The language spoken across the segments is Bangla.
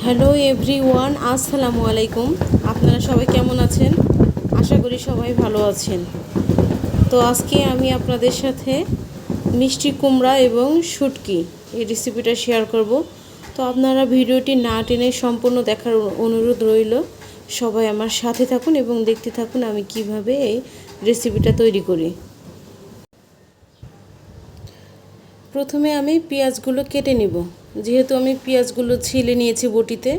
হ্যালো এভরিওয়ান, আসসালামু আলাইকুম। আপনারা সবাই কেমন আছেন? আশা করি সবাই ভালো আছেন। তো আজকে আমি আপনাদের সাথে মিষ্টি কুমড়া এবং শুটকি এই রেসিপিটা শেয়ার করব। তো আপনারা ভিডিওটি না টেনে সম্পূর্ণ দেখার অনুরোধ রইল। সবাই আমার সাথে থাকুন এবং দেখতে থাকুন আমি কিভাবে এই রেসিপিটা তৈরি করি। প্রথমে আমি পেঁয়াজগুলো কেটে নিব। যেহেতু আমি পেঁয়াজগুলো ছিলে নিয়েছি বটিতে,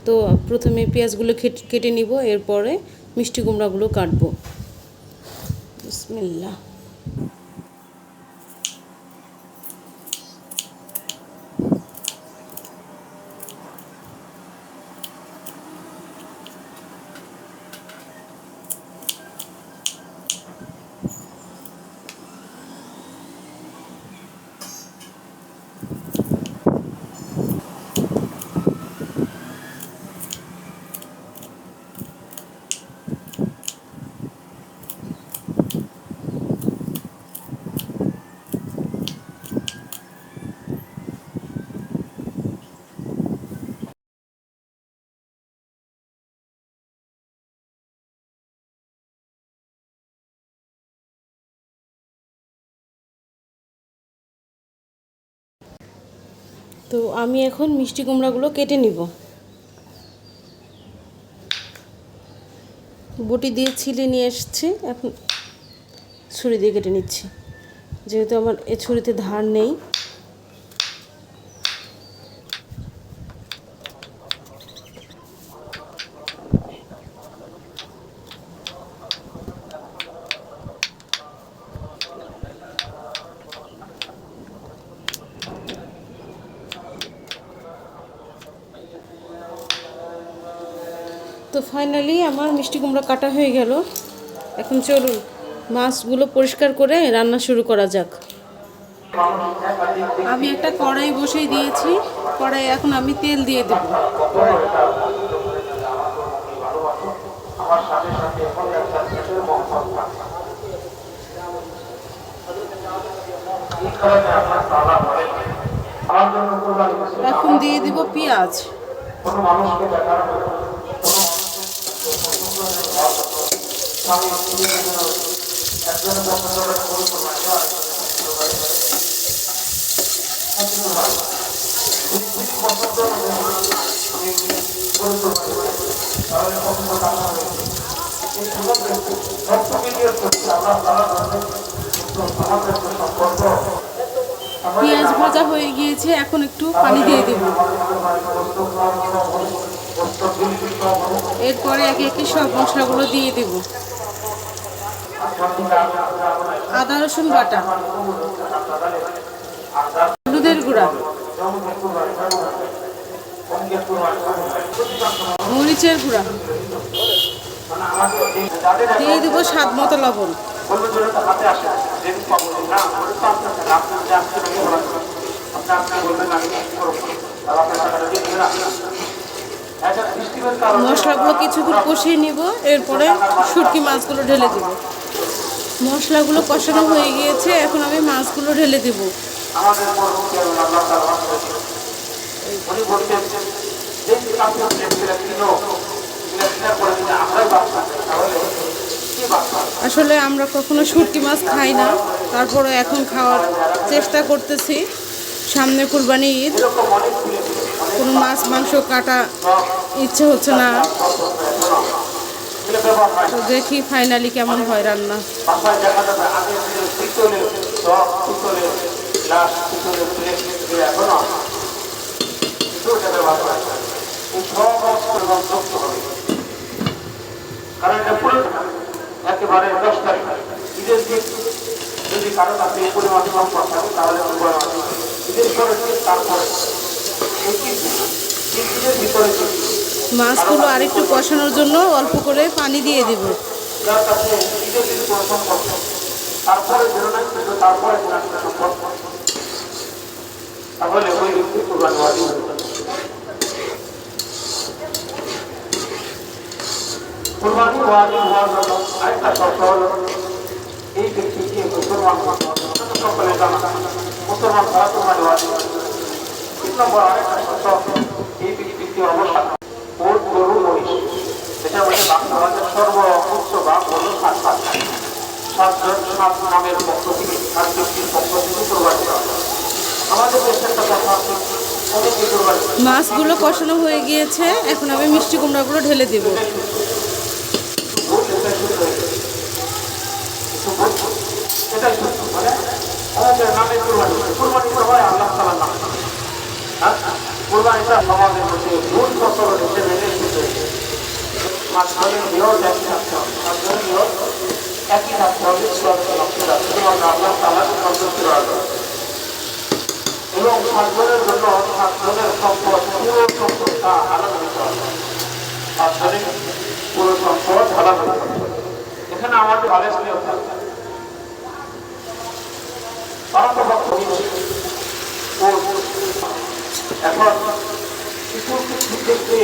তো প্রথমে পেঁয়াজগুলো কেটে নিব, এরপরে মিষ্টি কুমড়াগুলো কাটবো। বিসমিল্লাহ। তো আমি এখন মিষ্টি কুমড়াগুলো কেটে নিব। বটি দিয়ে ছিলে নিয়ে এসেছি, এখন ছুরি দিয়ে কেটে নিচ্ছি। যেহেতু আমার এ ছুরিতে ধার নেই। তো ফাইনালি আমার মিষ্টি কুমড়া কাটা হয়ে গেল। এখন চলুন মাছগুলো পরিষ্কার করে রান্না শুরু করা যাক। আমি একটা কড়াই বসিয়ে দিয়েছি। কড়াই এখন আমি তেল দিয়ে দেব। এখন দিয়ে দিব পেঁয়াজ। পেঁয়াজ ভাজা হয়ে গিয়েছে, এখন একটু পানি দিয়ে দেব। এরপরে একে একে সব মশলাগুলো দিয়ে দেব। আদা রসুন বাটা, হলুদের গুঁড়া, মরিচের গুঁড়া, দিয়ে দেবো স্বাদ মতো লবণ। মশলাগুলো কিছুক্ষণ কষিয়ে নিব, এরপরে শুটকি মাছগুলো ঢেলে দেব। মশলাগুলো কষানো হয়ে গিয়েছে, এখন আমি মাছগুলো ঢেলে দেব। আসলে আমরা কখনো শুটকি মাছ খাই না, তারপরে এখন খাওয়ার চেষ্টা করতেছি। সামনে কুরবানি ঈদ, কোনো মাছ মাংস কাটা ইচ্ছে হচ্ছে না। তো দেখি ফাইনালি কেমন হয় রান্না। একেবারে 10 তারিখ ঈদের দিন যদি কারো কাছে এই পরিমাণ সম্পদ থাকে তাহলে ঈদের পরে তারপরে ঈদের ভিতরে মাছগুলো আরেকটু কষানোর জন্য অল্প করে পানি দিয়ে দেব। যার কাছে ঈদের যদি কোনো সম্পদ তারপরে বেরোনাই কিন্তু তারপরে সম্পদ তাহলে ওই ব্যক্তি কোরবানি ওয়াজিব হবে। কোরবানি ওয়াজিব হওয়ার জন্য আরেকটা শর্ত হলো এই ব্যক্তিকে মুসলমান সকলে জানা মুসলমান ছাড়া কোরবানি ওয়াজিব। 3 নম্বর আরেকটা শর্ত, এই ব্যক্তিকে কোরবানি দেওয়া হয়। আমাদের দেশে একটা কথা আছে, অনেকে কোরবানি দেয়। মাছগুলো কষানো হয়ে গিয়েছে, এখন আমি মিষ্টি কুমড়াগুলো ঢেলে দেব। এটাই সত্য, মানে আমাদের নামে কোরবানি, কোরবানিটা হয় আল্লাহ তাআলার নামে। হ্যাঁ, কোরবানিটা সমাজের মধ্যে মূল ফসল হিসেবে নিশ্চিত হয়েছে। মাঝখানের নিয়ত একই থাকতে হবে, মাঝখানের নিয়ত একই থাকতে হবে, শুধুমাত্র আল্লাহ তাআলাকে সন্তুষ্টি করার জন্য। এবং সাতজনের জন্য সাতজনের সম্পদ, পুরো সম্পদটা হালাল হতে হবে। সাতজনের পুরো সম্পদ হালাল হতে হবে। এখানে আমাদের আদেশ নিয়ত থাকবে। এখন কিছু কিছু ক্ষেত্রে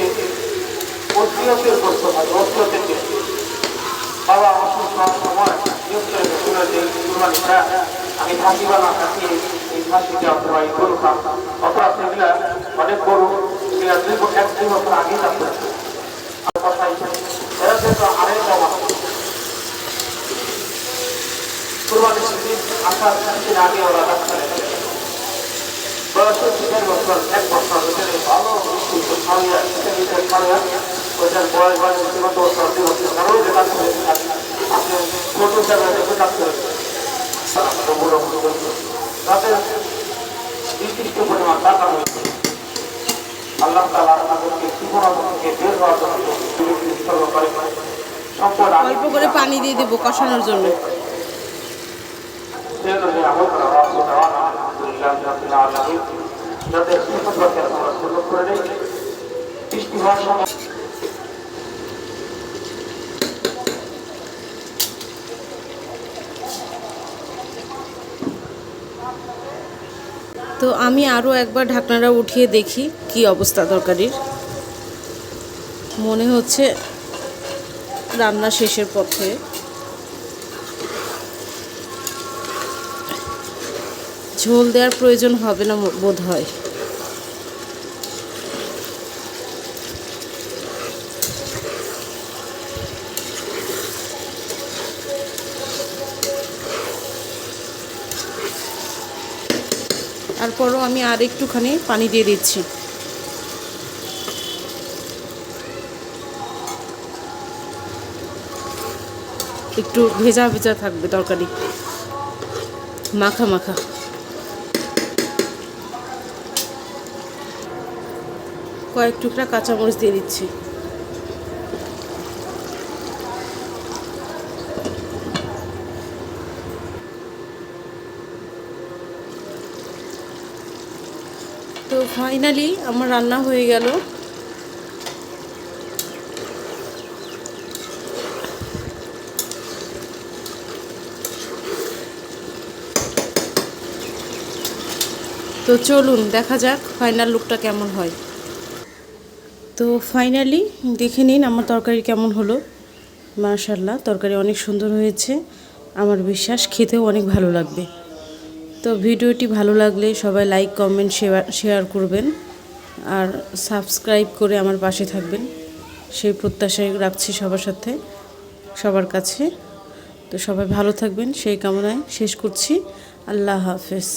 ওসিয়তের করতে হয়, ওসিয়তের ক্ষেত্রে বাবা অসুস্থ সময় নিয়োগ করে গেছিল যে কুরবানিটা আমি ফাঁসি বা না থাকি এই ফাঁসিটা অথবা এই গরু খাম, অথবা সেগুলা অনেক গরু সেগুলা এক দুই বছর আগেই থাকতে হবে। এরা কিন্তু আরেকটা কুরবানি সিদ্দিক আসার কিছুদিন আগে ওরা ডাক্তারে বয়সের 1 বছর 1 বছর ভিতরে ভালো খাওয়া চিকেন খাওয়া ওইটার বয়স রীতিমতো 2 বছর কারণ ডাক্তার আপনি ছোট জায়গায় ডাক্তার তাদের নির্দিষ্ট পরিমাণ টাকা হয়েছে। আল্লাহ তাআলা আমাদেরকে জীবন থেকে বের হওয়ার জন্য সম্পদ অল্প করে পানি দিয়ে দেবো কষানোর জন্য। তো আমি আরও একবার ঢাকনাটা উঠিয়ে দেখি কি অবস্থা তরকারির। মনে হচ্ছে রান্না শেষের পথে। ঝোল দেওয়ার প্রয়োজন হবে না বোধ হয়। তারপরও আমি আর একটুখানি পানি দিয়ে দিচ্ছি। একটু ভেজা ভেজা থাকবে তরকারি, মাখা মাখা। কয়েক টুকরা কাঁচামরিচ দিয়ে দিচ্ছি। তো ফাইনালি আমার রান্না হয়ে গেল। তো চলুন দেখা যাক ফাইনাল লুকটা কেমন হয়। তো ফাইনালি দেখে নিন আমার তরকারি কেমন হলো। মাশাআল্লাহ, তরকারি অনেক সুন্দর হয়েছে। আমার বিশ্বাস খেতেও অনেক ভালো লাগবে। তো ভিডিওটি ভালো লাগলে সবাই লাইক কমেন্ট শেয়ার করবেন আর সাবস্ক্রাইব করে আমার পাশে থাকবেন, সেই প্রত্যাশায় রাখছি সবার কাছে। তো সবাই ভালো থাকবেন সেই কামনায় শেষ করছি। আল্লাহ হাফেজ।